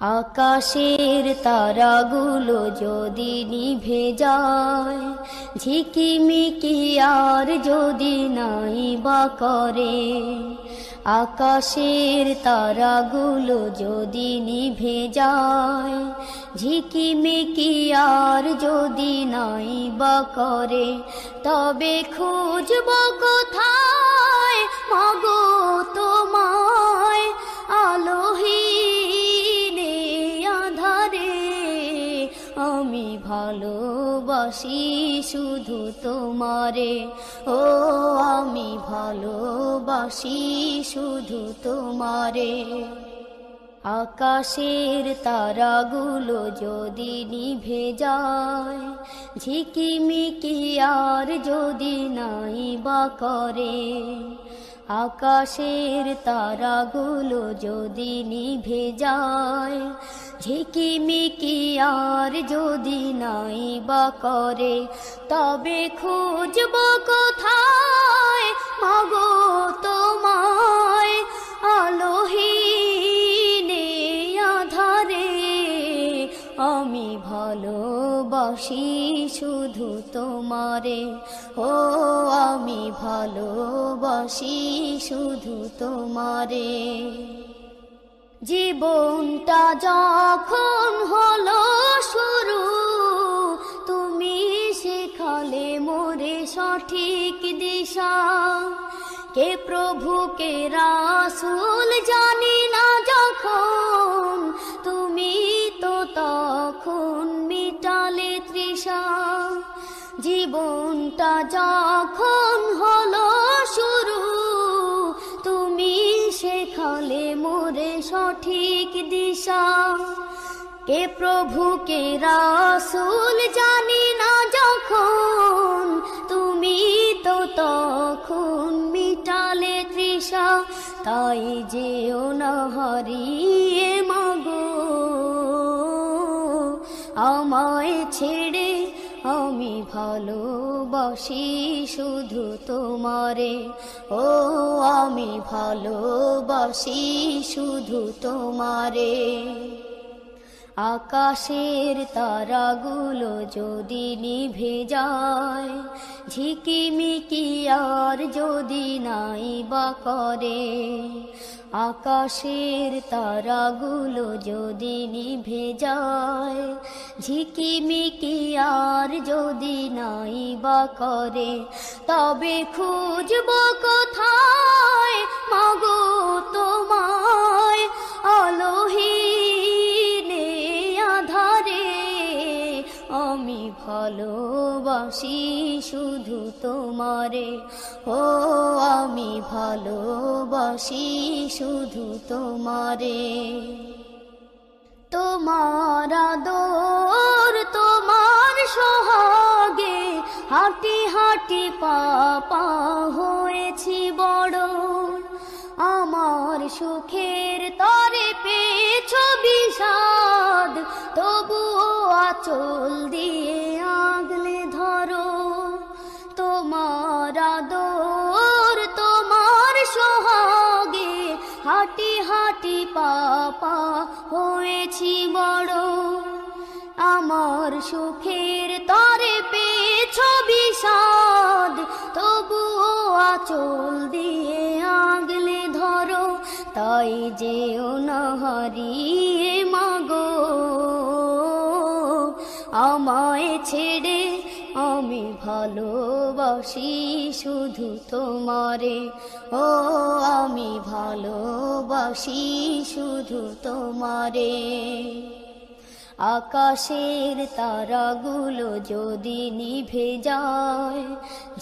আকাশের তারাগুলো যদি নিভে যায়, ঝিকিমিকি আর যদি নাই বা করে, আকাশের তারাগুলো যদি নিভে যায়, ঝিকিমিকি আর যদি নাই বা করে, তবে খুঁজব কোথায় মাগো তোমায়, আলোহীনে আঁধারে আমি ভালোবাসি শুধু তোমারে, ও আমি ভালোবাসি শুধু তোমারে। আকাশের তারাগুলো যদি নিভে যায়, ঝিকিমিকি আর যদি নাই বা করে, আকাশের তারাগুলো যদি নিভে যায়, ঝিকিমিকি আর যদি নাই বা করে, তবে খুঁজব কোথায় মাগো তোমায়, আলোহীনে আঁধারে আমি ভালোবাসি শুধু তোমারে, ও আমি ভালোবাসি শুধু তোমারে। জীবনটা যখন হলো শুরু, তুমি শেখালে মোরে সঠিক দিশা, কে প্রভু কে রাসূল জানি না যখন, তুমি তো তখন মিটালে তৃষা। জীবনটা যখন হলো শুরু, তুমি শেখালে মোরে সঠিক দিশা, কে প্রভু কে রাসূল জানি না যখন, তুমি তো তখন মিটালে তৃষা। তাই যেও না হারিয়ে মাগো আমায় ছেড়ে, আমি ভালোবাসি শুধু তোমারে, ও আমি ভালোবাসি শুধু তোমারে। আকাশের তারাগুলো যদি নিভে যায়, ঝিকিমিকি আর যদি নাই বা করে, আকাশের তারাগুলো যদি নিভে যায়, ঝিকিমিকি আর যদি নাই বা করে, তবে খুঁজব কোথায় মাগো তোমায়, আলোহীনে আঁধারে আমি ভালোবাসি শুধু তোমারে, ও আমি ভালোবাসি শুধু তোমারে। তোমার আদর তোমার সোহাগে হাঁটি হাঁটি পা হয়েছি বড়, আমার সুখের তরে পেয়েছ বিষাদ, তবুও আঁচল দিয়ে আগলে ধরো। তোমার আদর তোমার সোহাগে হাঁটি হাঁটি পা হয়েছি বড়, আমার সুখের তরে পেয়েছ বিষাদ, তবুও আঁচল দিয়ে আগলে ধরো। তাই যেও না হারিয়ে মাগো আমায় ছেড়ে, আমি ভালোবাসি শুধু তোমারে, ও আমি ভালোবাসি শুধু তোমারে। আকাশের তারাগুলো যদি নিভে যায়,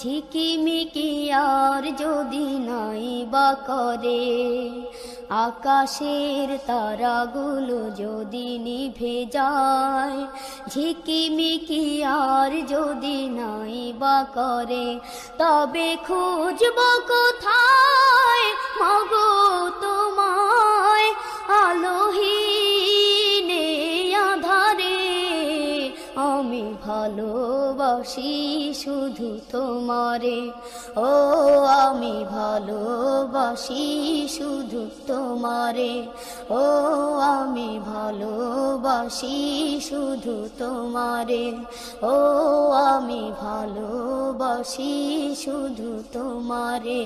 ঝিকিমিকি আর যদি নাই বা করে, আকাশের তারাগুলো যদি নিভে যায়, ঝিকিমিকি আর যদি নাই বা করে, তবে খুঁজব কোথায় মাগো তোমায়, আলোহীনে আঁধারে আমি ভালোবাসি শুধু তোমারে, ও আমি ভালোবাসি শুধু তোমারে, ও আমি ভালোবাসি শুধু তোমারে, ও আমি ভালোবাসি শুধু তোমারে।